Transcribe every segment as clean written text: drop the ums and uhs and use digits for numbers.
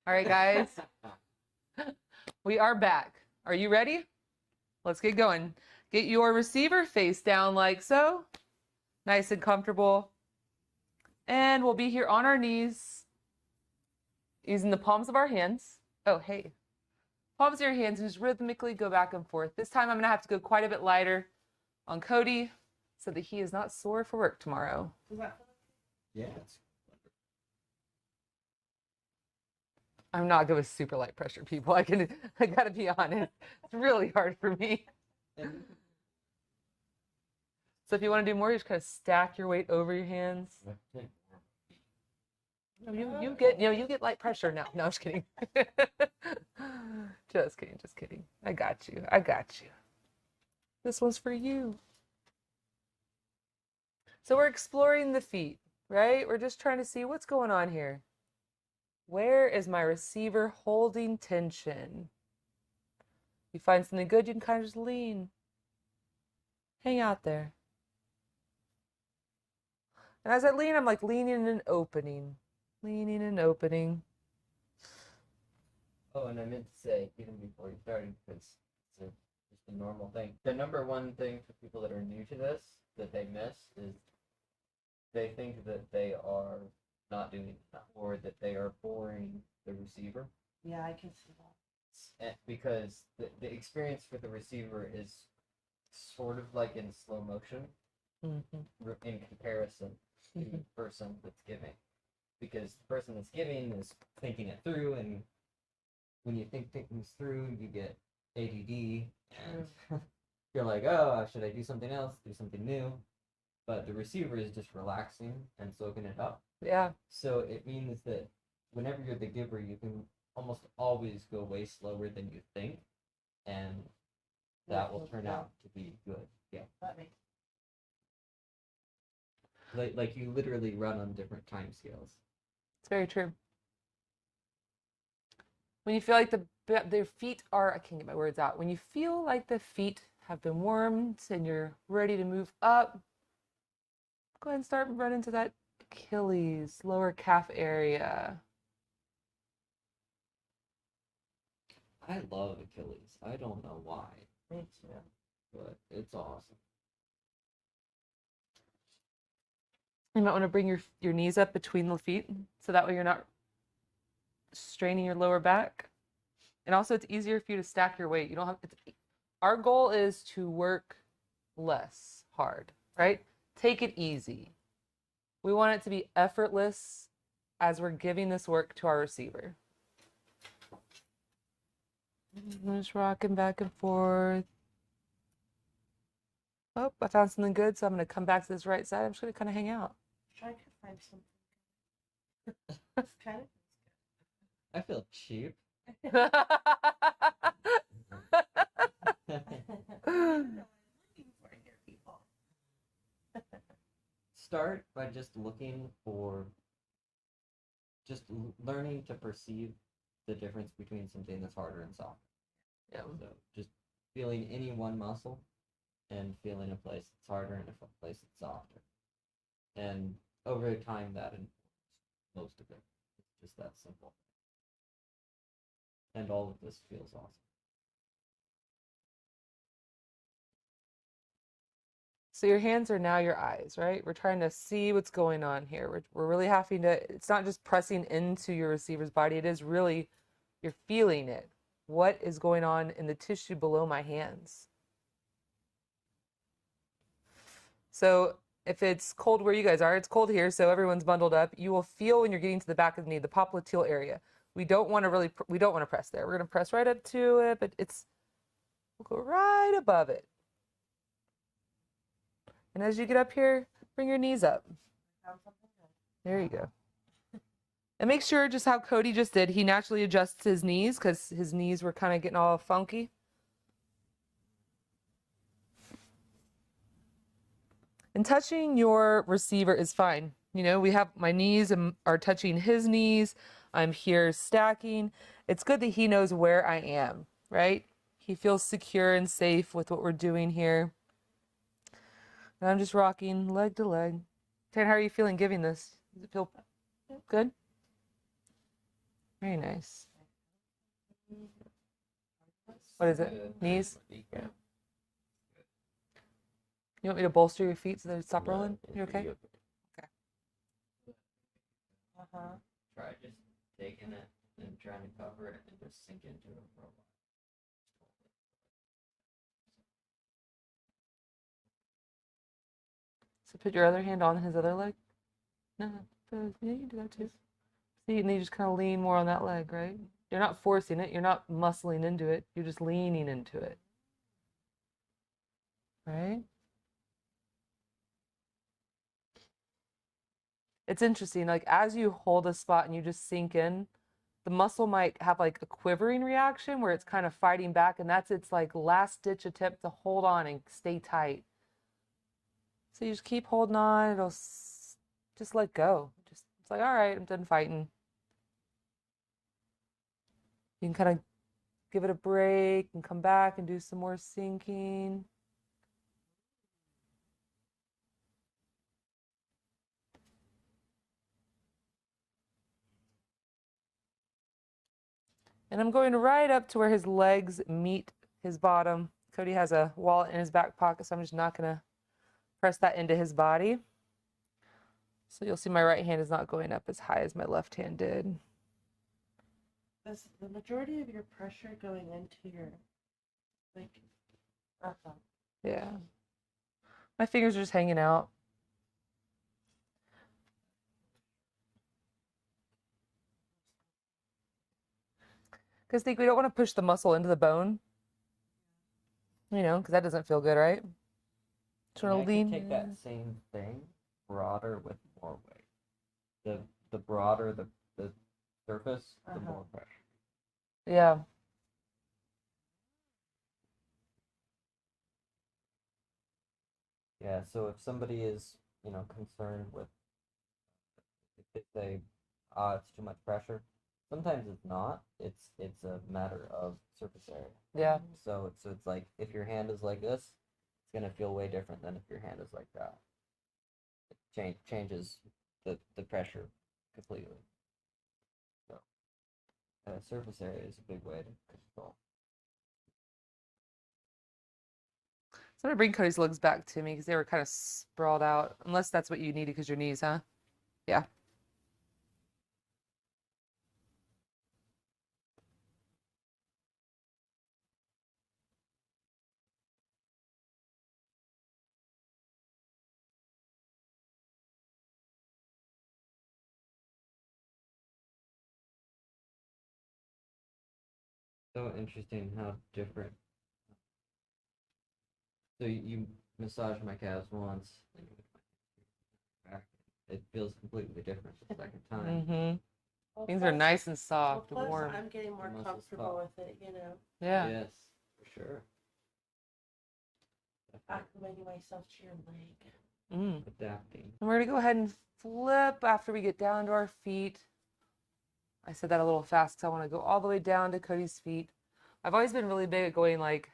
All right, guys, we are back. Are you ready? Let's get going. Get your receiver face down like so. Nice and comfortable. And we'll be here on our knees using the palms of our hands. Oh, hey. Palms of your hands and just rhythmically go back and forth. This time I'm going to have to go quite a bit lighter on Cody so that he is not sore for work tomorrow. Yeah. I'm not good with super light pressure, people. I gotta be honest. It's really hard for me. So if you want to do more, you just kind of stack your weight over your hands. You get light pressure now. No, I'm just kidding. Just kidding. I got you. This one's for you. So we're exploring the feet, right? We're just trying to see what's going on here. Where is my receiver holding tension? You find something good, you can kind of just lean. Hang out there. And as I lean, I'm like leaning and opening. Leaning and opening. Oh, and I meant to say, even before you started, because it's just a normal thing. The number one thing for people that are new to this that they miss is they think that they are not doing enough or that they are boring the receiver. Yeah, I can see that. Because the experience for the receiver is sort of like in slow motion in comparison to the person that's giving. Because the person that's giving is thinking it through, and when you think things through, you get ADD, and you're like, oh, should I do something else, do something new? But the receiver is just relaxing and soaking it up. Yeah. So it means that whenever you're the giver, you can almost always go way slower than you think, and that will turn out to be good. Yeah. That makes like you literally run on different time scales. It's very true. When you feel like their feet are, I can't get my words out. When you feel like the feet have been warmed and you're ready to move up, go ahead and start running to that Achilles, lower calf area. I love Achilles. I don't know why, me too. but it's awesome. You might want to bring your knees up between the feet so that way you're not straining your lower back. And also it's easier for you to stack your weight. You don't have our goal is to work less hard, right? Take it easy. We want it to be effortless as we're giving this work to our receiver. I'm just rocking back and forth. Oh, I found something good, so I'm going to come back to this right side. I'm just going to kind of hang out. Try to find something. It's kind of I feel cheap. Start by just looking for, just learning to perceive the difference between something that's harder and softer. Yeah. So just feeling any one muscle and feeling a place that's harder and a place that's softer. And over time, that informs most of it. It's just that simple. And all of this feels awesome. So your hands are now your eyes, right? We're trying to see what's going on here. We're really having to, it's not just pressing into your receiver's body. It is really, you're feeling it. What is going on in the tissue below my hands? So if it's cold where you guys are, it's cold here, so everyone's bundled up. You will feel when you're getting to the back of the knee, the popliteal area. We don't want to press there. We're going to press right up to it, but we'll go right above it. And as you get up here, bring your knees up. There you go. And make sure, just how Cody just did, he naturally adjusts his knees because his knees were kind of getting all funky. And touching your receiver is fine. You know, we have my knees are touching his knees. I'm here stacking. It's good that he knows where I am, right? He feels secure and safe with what we're doing here. And I'm just rocking leg to leg. Tan, how are you feeling giving this? Does it feel good? Very nice. What is it? Good. Knees? Yeah. You want me to bolster your feet so they stop No, rolling? it's You okay? really Okay. Uh-huh. Try just taking it and trying to cover it and just sink into it for a while. So put your other hand on his other leg. No, yeah, you can do that too. See, and you just kind of lean more on that leg, right? You're not forcing it. You're not muscling into it. You're just leaning into it. Right? It's interesting. Like as you hold a spot and you just sink in, the muscle might have like a quivering reaction where it's kind of fighting back, and that's its like last ditch attempt to hold on and stay tight. So you just keep holding on. It'll just let go. Just it's like, all right, I'm done fighting. You can kind of give it a break and come back and do some more sinking. And I'm going right up to where his legs meet his bottom. Cody has a wallet in his back pocket, so I'm just not going to press that into his body. So you'll see my right hand is not going up as high as my left hand did. Is the majority of your pressure going into your, like, Yeah. My fingers are just hanging out. Because think we don't want to push the muscle into the bone. You know, because that doesn't feel good, right? Just I want to could lean. take that same thing broader with more weight. The broader the surface, the more pressure. Yeah. Yeah, so if somebody is, concerned with, if they say, it's too much pressure, sometimes it's not. It's a matter of surface area. Yeah. So it's like if your hand is like this, it's gonna feel way different than if your hand is like that. It changes the pressure completely. So surface area is a big way to control. So I'm gonna bring Cody's legs back to me because they were kind of sprawled out. Unless that's what you needed because your knees, huh? Yeah. So interesting how different. So you massage my calves once, and you back. It feels completely different the second time. Mm-hmm. Things are nice and soft, plus warm. I'm getting more comfortable with it, Yeah. Yes, for sure. acclimating myself to your leg. Adapting. And we're gonna go ahead and flip after we get down to our feet. I said that a little fast because I want to go all the way down to Cody's feet. I've always been really big at going like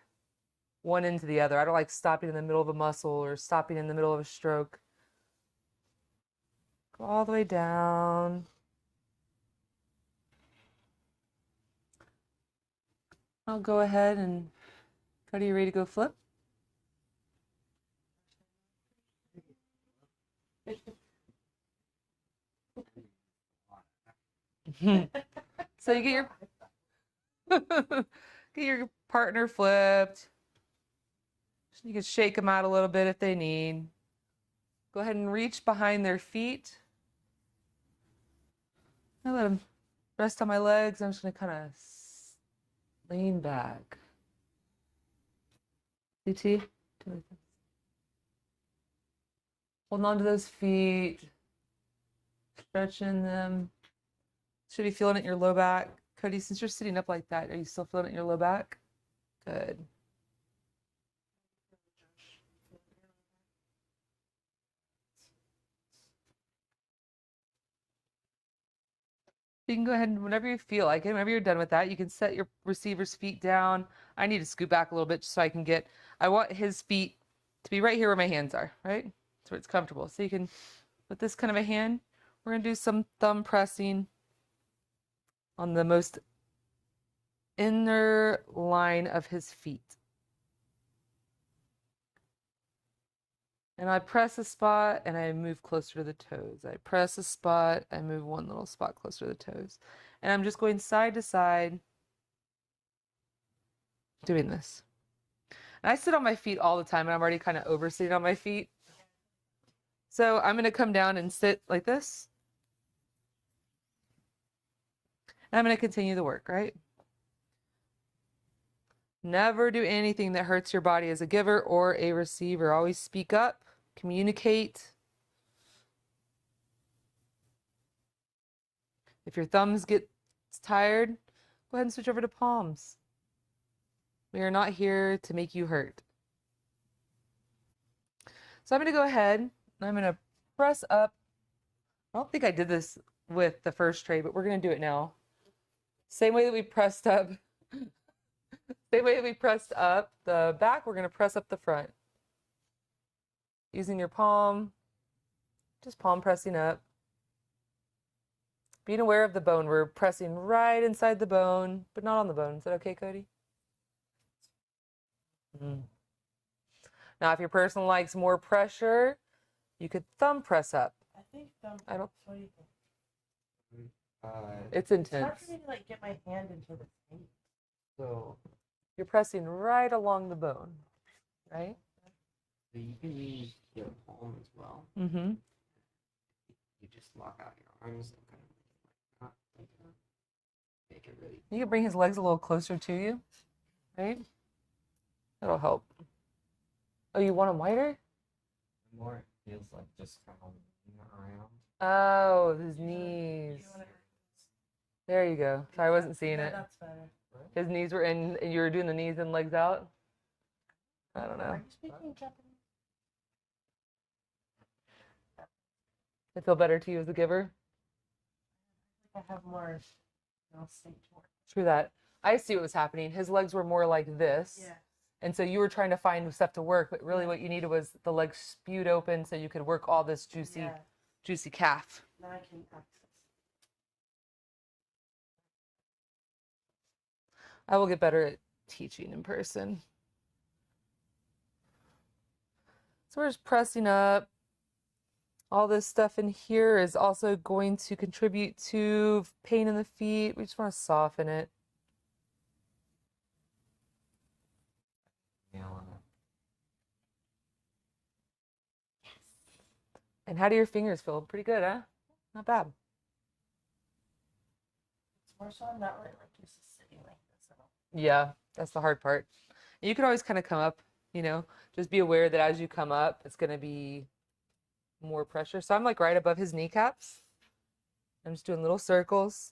one into the other. I don't like stopping in the middle of a muscle or stopping in the middle of a stroke. Go all the way down. I'll go ahead and Cody, you ready to go flip? So you get your partner flipped. You can shake them out a little bit if they need. Go ahead and reach behind their feet. I let them rest on my legs. I'm just gonna kind of lean back. CT, holding on to those feet, stretching them. Should be feeling it in your low back. Cody, since you're sitting up like that, are you still feeling it in your low back? Good. You can go ahead and whenever you feel like it, whenever you're done with that, you can set your receiver's feet down. I need to scoot back a little bit just so I can get, I want his feet to be right here where my hands are, right? So it's comfortable. So you can, with this kind of a hand, we're gonna do some thumb pressing. on the most inner line of his feet. And I press a spot and I move closer to the toes. I press a spot, I move one little spot closer to the toes. And I'm just going side to side doing this. And I sit on my feet all the time and I'm already kind of over sitting on my feet. So I'm going to come down and sit like this. And I'm going to continue the work, right? Never do anything that hurts your body as a giver or a receiver. Always speak up, communicate. If your thumbs get tired, go ahead and switch over to palms. We are not here to make you hurt. So I'm going to go ahead and I'm going to press up. I don't think I did this with the first tray, but we're going to do it now. Same way that we pressed up. Same way that we pressed up the back, we're going to press up the front. Using your palm, just palm pressing up. Being aware of the bone. We're pressing right inside the bone, but not on the bone. Is that okay, Cody? Now, if your person likes more pressure, you could thumb press up. I think thumb. I don't. What do you think? It's It's intense. hard for me to like get my hand into the thing. So You're pressing right along the bone, right? you can use your palm as well. Mm-hmm. You just lock out your arms and kind of like that. Make it really. You can bring his legs a little closer to you, right? That'll help. Oh, you want him wider? more it feels like just kind of moving around. Oh, his Do you knees. wanna- There you go. Sorry, I wasn't seeing Yeah, it. that's better. His knees were in, and you were doing the knees and legs out. I don't know. Are you speaking Japanese? They feel better to you as a giver? I have more, state to work. True that. I see what was happening. His legs were more like this. Yeah. And so you were trying to find stuff to work, but really Yeah. what you needed was the legs spewed open so you could work all this juicy, Yeah. juicy calf. Now I can access. I will get better at teaching in person. So we're just pressing up. All this stuff in here is also going to contribute to pain in the feet. We just want to soften it. Nail on it. And how do your fingers feel? Pretty good, huh? Not bad. It's more so I'm not really like used to sitting like this at all. Yeah, that's the hard part. You can always kind of come up, just be aware that as you come up, it's going to be more pressure. So I'm like right above his kneecaps. I'm just doing little circles.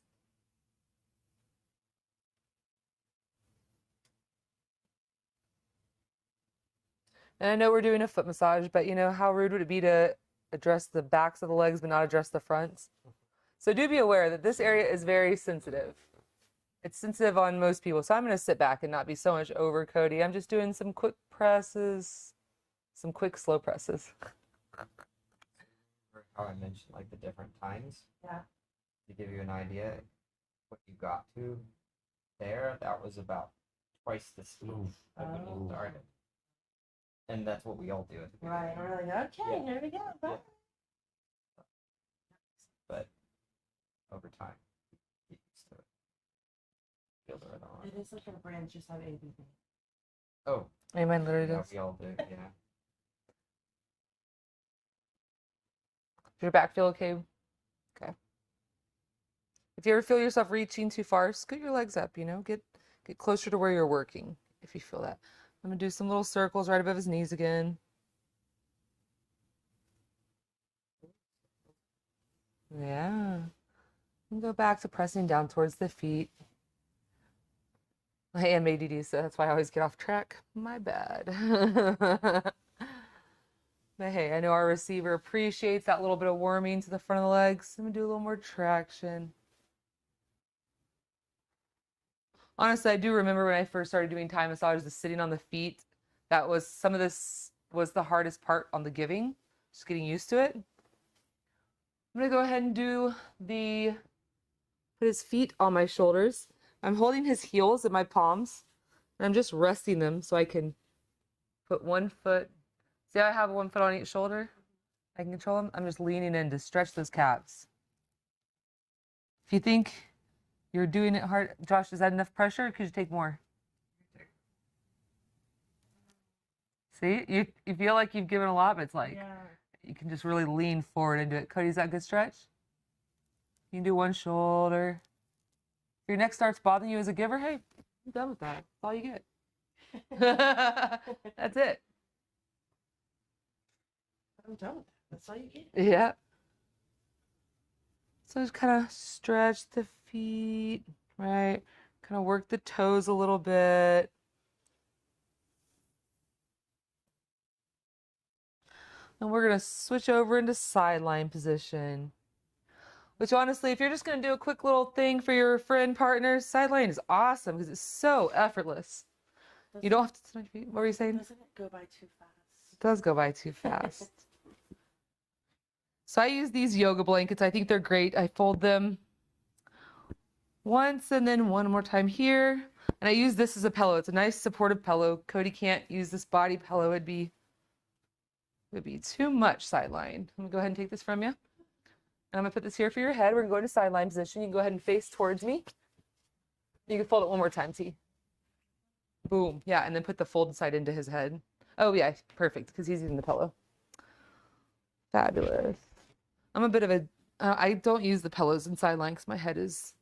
And I know we're doing a foot massage, but how rude would it be to address the backs of the legs but not address the fronts? So do be aware that this area is very sensitive. It's sensitive on most people. So I'm going to sit back and not be so much over Cody. I'm just doing some quick presses, some quick slow presses. Remember how I mentioned like the different times? Yeah. To give you an idea, what you got to there, that was about twice the speed of when you Oh. started. And that's what we all do at the beginning. Right. We're like, okay, Yeah. here we go. Bye. Yeah. But over time, you get used to it. Feel the rhythm on it. It is like our brands just have ABB. Oh, Hey, mine literally yeah, does. we all do, yeah. Does your back feel okay? Okay. If you ever feel yourself reaching too far, scoot your legs up, get closer to where you're working if you feel that. I'm going to do some little circles right above his knees again. Yeah. And go back to pressing down towards the feet. I am ADD, so that's why I always get off track. My bad. But hey, I know our receiver appreciates that little bit of warming to the front of the legs. I'm going to do a little more traction. Honestly, I do remember when I first started doing Thai massages, the sitting on the feet. Some of this was the hardest part on the giving, just getting used to it. I'm going to go ahead and do the put his feet on my shoulders. I'm holding his heels in my palms, and I'm just resting them so I can put one foot. See how I have one foot on each shoulder? I can control them. I'm just leaning in to stretch those calves. If you think you're doing it hard, Josh, is that enough pressure or could you take more? See, you feel like you've given a lot, but it's like you can just really lean forward and do it. Cody, is that a good stretch? You can do one shoulder. If your neck starts bothering you as a giver, hey, I'm done with that. That's all you get. That's it. I'm done with that. That's all you get. Yeah. So just kind of stretch the feet, right? Kind of work the toes a little bit. And we're going to switch over into sideline position. Which honestly, if you're just going to do a quick little thing for your friend partner, sideline is awesome because it's so effortless. You don't have to sit on your feet. What were you saying? Doesn't it go by too fast? It does go by too fast. So I use these yoga blankets. I think they're great. I fold them once and then one more time here. And I use this as a pillow. It's a nice supportive pillow. Cody can't use this body pillow. It'd be too much sideline. I'm gonna go ahead and take this from you. I'm gonna put this here for your head. We're gonna go into sideline position. You can go ahead and face towards me. You can fold it one more time, T. Boom. Yeah, and then put the folded side into his head. Oh yeah, perfect, because he's using the pillow. Fabulous. I'm a bit of a, I don't use the pillows in sideline because my head is,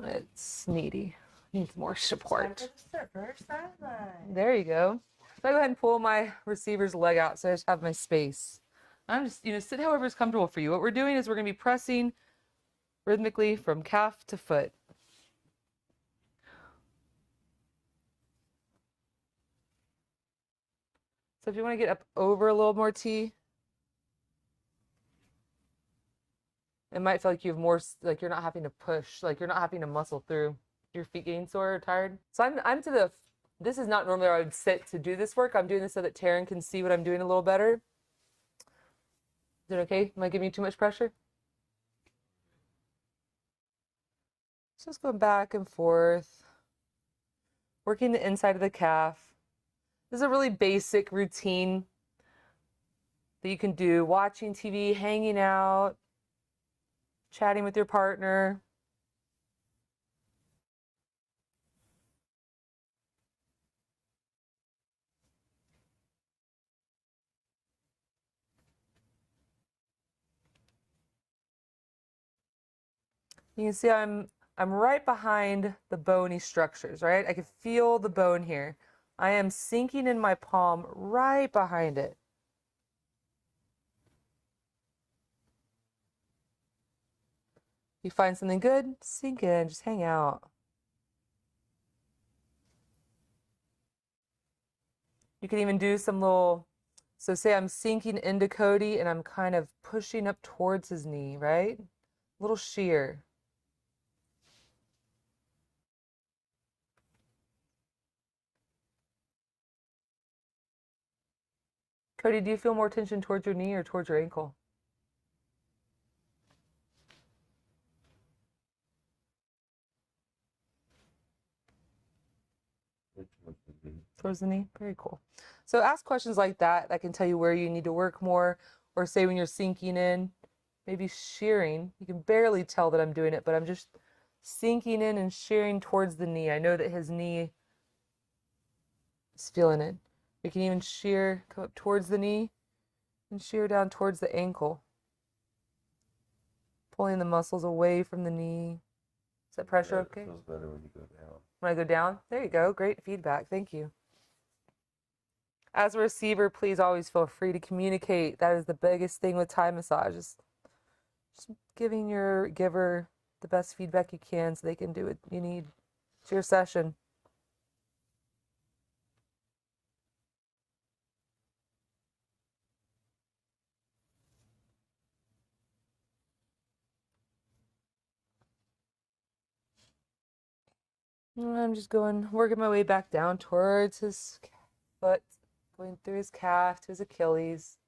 it's needy. Needs more support. Time for the reverse sideline. There you go. So I go ahead and pull my receiver's leg out so I just have my space. I'm just, sit however is comfortable for you. What we're doing is we're going to be pressing rhythmically from calf to foot. So if you want to get up over a little more, T, it might feel like you have more, like you're not having to push, like you're not having to muscle through. Your feet getting sore or tired. So I'm to the, this is not normally where I would sit to do this work. I'm doing this so that Taryn can see what I'm doing a little better. Is it okay? Am I giving you too much pressure? Just going back and forth, working the inside of the calf. This is a really basic routine that you can do, watching TV, hanging out, chatting with your partner. You can see I'm right behind the bony structures, right? I can feel the bone here. I am sinking in my palm right behind it. You find something good, sink in, just hang out. You can even do some little, so say I'm sinking into Cody and I'm kind of pushing up towards his knee, right? Little shear. Cody, do you feel more tension towards your knee or towards your ankle? Towards the knee? Very cool. So ask questions like that. That can tell you where you need to work more, or say when you're sinking in, maybe shearing. You can barely tell that I'm doing it, but I'm just sinking in and shearing towards the knee. I know that his knee is feeling it. We can even shear, come up towards the knee and shear down towards the ankle. Pulling the muscles away from the knee. Is that pressure okay? It feels better when you go down. When I go down? There you go. Great feedback. Thank you. As a receiver, please always feel free to communicate. That is the biggest thing with Thai massages. Just giving your giver the best feedback you can so they can do what you need. It's your session. And I'm just working my way back down towards his foot, going through his calf to his Achilles.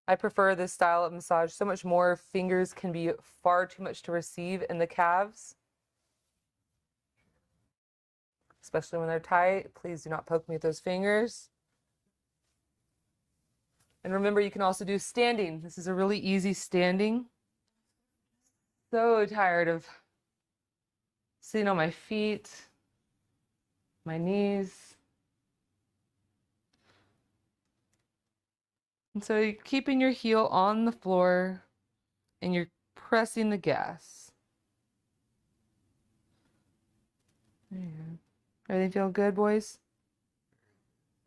I prefer this style of massage so much more. Fingers can be far too much to receive in the calves, especially when they're tight. Please do not poke me with those fingers. And remember, you can also do standing. This is a really easy standing. So tired of sitting on my feet, my knees. And so you're keeping your heel on the floor and you're pressing the gas. There you go. Everything feel good, boys?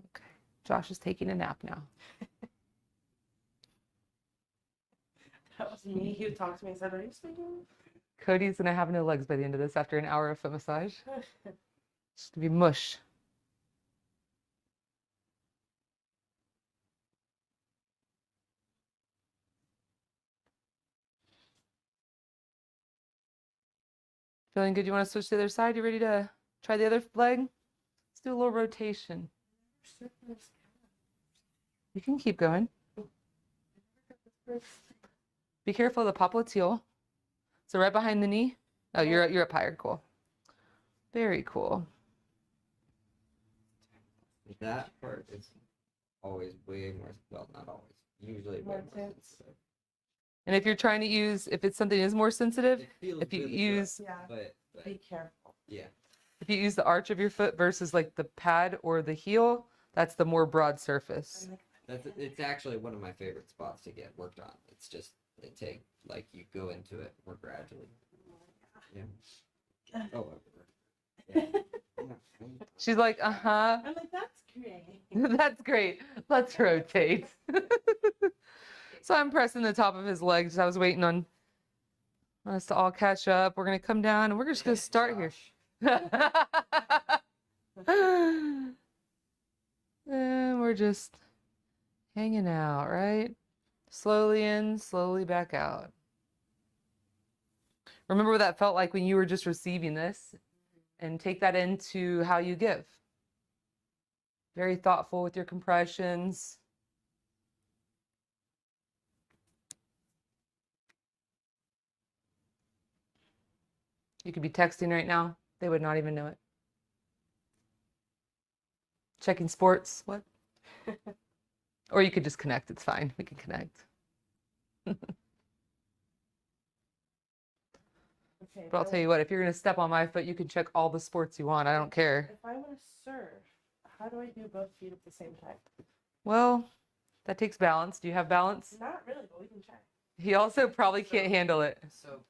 Okay. Josh is taking a nap now. That was me. He would talk to me and said, "Are you sleeping?" Cody's gonna have no legs by the end of this after an hour of foot massage. Just to be mush. Feeling good? You want to switch to the other side? You ready to try the other leg? Let's do a little rotation. You can keep going. Be careful of the popliteal. So right behind the knee. Oh, you're up higher. Cool. Very cool. That part is always way more, well, not always, usually way More more intense. sensitive. And if you're trying to use, if it's something is more sensitive, It feels if you really use, good, Yeah. but Be careful. yeah. if you use the arch of your foot versus like the pad or the heel, that's the more broad surface. It's actually one of my favorite spots to get worked on. It's just you go into it more gradually. Yeah. Oh, yeah. She's like, uh-huh. I'm like, that's great. That's great. Let's rotate. So I'm pressing the top of his legs. I was waiting on us to all catch up. We're going to come down and we're just going to start here. And we're just hanging out, right? Slowly in, slowly back out. Remember what that felt like when you were just receiving this, and take that into how you give. Very thoughtful with your compressions. You could be texting right now. They would not even know it. Checking sports. What? Or you could just connect. It's fine. We can connect. Okay, But I'll tell you what, if you're going to step on my foot, you can check all the sports you want. I don't care. If I want to serve, how do I do both feet at the same time? Well, that takes balance. Do you have balance? Not really, but we can try. He also probably can't handle it. So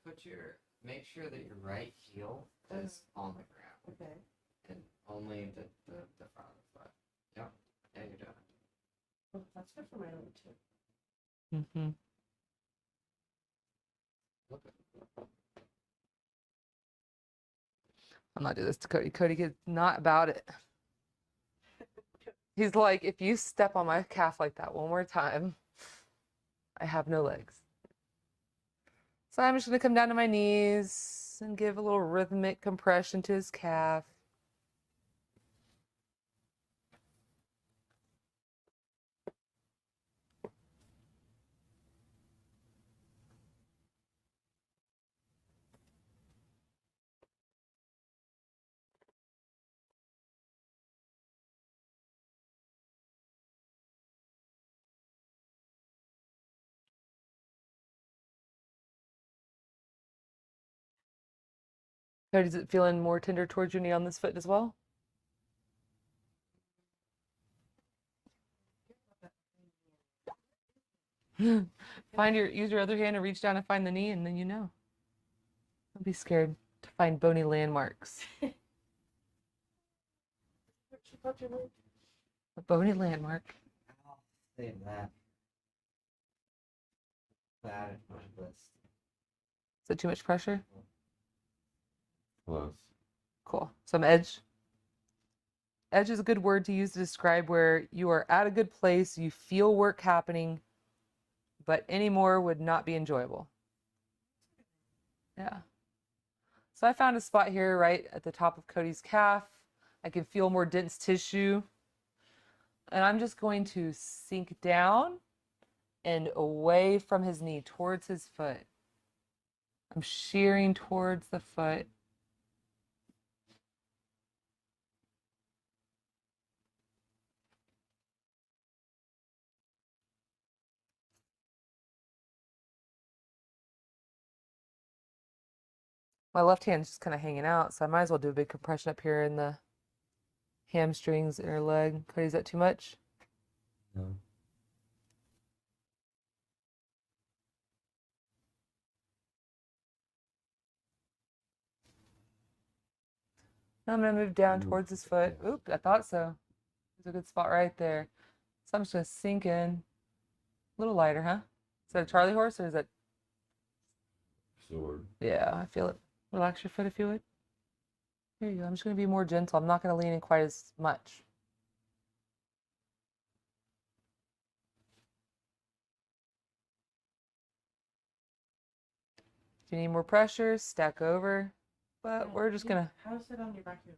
make sure that your right heel is on the ground. Okay. And only the front of the foot. Yep. Yeah, you're doing it. Oh, that's good for my own too. Mm-hmm. I'm not doing this to Cody. Cody gets not about it. He's like, if you step on my calf like that one more time, I have no legs. So I'm just going to come down to my knees and give a little rhythmic compression to his calf. Cody, is it feeling more tender towards your knee on this foot as well? Use your other hand and reach down and find the knee, and then you know. Don't be scared to find bony landmarks. A bony landmark. I'll save that. That is my list. Is it too much pressure? Close. Cool. Some edge. Edge is a good word to use to describe where you are at a good place, you feel work happening, but any more would not be enjoyable. Yeah. So I found a spot here right at the top of Cody's calf. I can feel more dense tissue. And I'm just going to sink down and away from his knee towards his foot. I'm shearing towards the foot. My left hand's just kind of hanging out, so I might as well do a big compression up here in the hamstrings, inner leg. Cody, is that too much? No. Now I'm going to move down towards his foot. Oop, I thought so. There's a good spot right there. So I'm just going to sink in. A little lighter, huh? Is that a Charlie horse or is that? Sword. Yeah, I feel it. Relax your foot if you would. Here you go. I'm just going to be more gentle. I'm not going to lean in quite as much. If you need more pressure, stack over. But we're just going to... How's it on your back heel?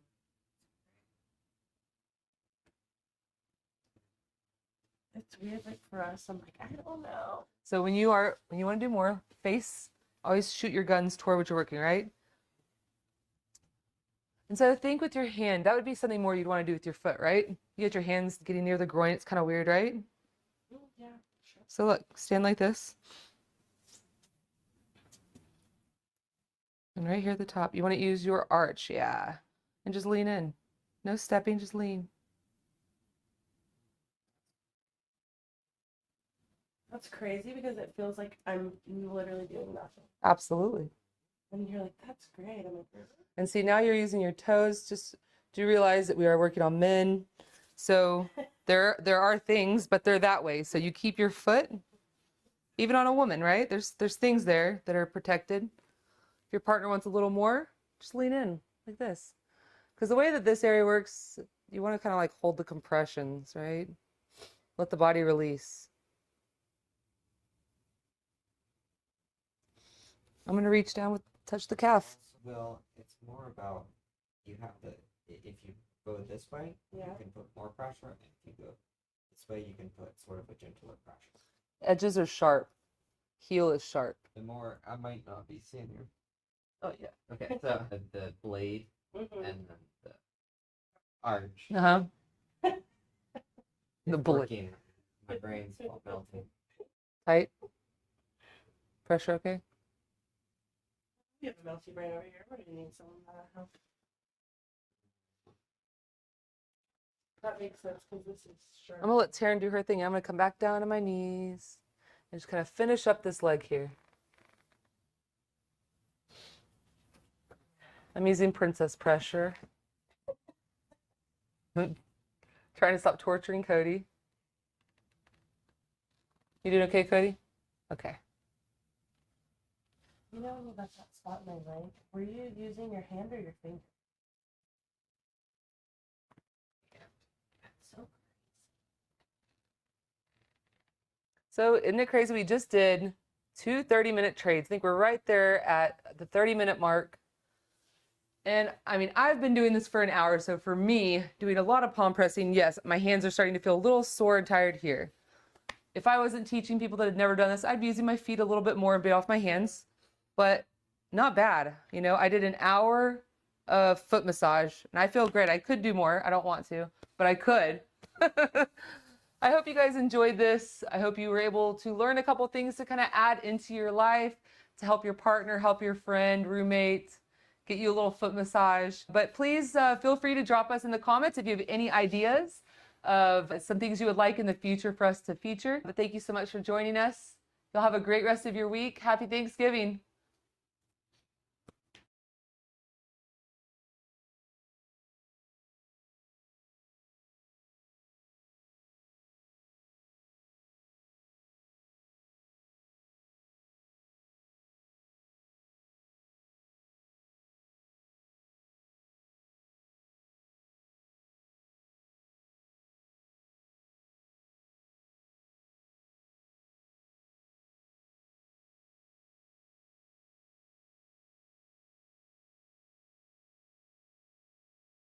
It's weird, like for us, I'm like, I don't know. So when you want to do more, face, always shoot your guns toward what you're working, right? And so think with your hand, that would be something more you'd want to do with your foot, right? You get your hands getting near the groin, it's kind of weird, right? Yeah, sure. So look, stand like this. And right here at the top, you want to use your arch, yeah. And just lean in. No stepping, just lean. That's crazy because it feels like I'm literally doing nothing. Absolutely. And you're like, that's great. I'm like, And see, now you're using your toes. Just do realize that we are working on men. So there are things, but they're that way. So you keep your foot, even on a woman, right? There's things there that are protected. If your partner wants a little more, just lean in like this. Because the way that this area works, you want to kind of like hold the compressions, right? Let the body release. I'm going to reach down with, touch the calf. Well, it's more about you have to, if you go this way, Yeah. you can put more pressure, and if you go this way, you can put sort of a gentler pressure. Edges are sharp. Heel is sharp. The more, I might not be seeing you. Oh, yeah. Okay, so the blade and then the arch. Uh-huh. is The blade. working. My brain's melting. Tight. Pressure okay? you have a melty brain over here. What do you need someone to help? That makes sense because this is sharp. I'm going to let Taryn do her thing. I'm going to come back down to my knees and just kind of finish up this leg here. I'm using princess pressure. Trying to stop torturing Cody. You doing okay, Cody? Okay. You know about that spot in my leg? Were you using your hand or your finger? That's so crazy. So isn't it crazy? We just did 2 30-minute trades. I think we're right there at the 30-minute mark. And I mean, I've been doing this for an hour. So for me, doing a lot of palm pressing, yes, my hands are starting to feel a little sore and tired here. If I wasn't teaching people that had never done this, I'd be using my feet a little bit more and be off my hands. But not bad. You know, I did an hour of foot massage and I feel great. I could do more. I don't want to, but I could. I hope you guys enjoyed this. I hope you were able to learn a couple things to kind of add into your life to help your partner, help your friend, roommate, get you a little foot massage. But please feel free to drop us in the comments if you have any ideas of some things you would like in the future for us to feature. But thank you so much for joining us. You'll have a great rest of your week. Happy Thanksgiving.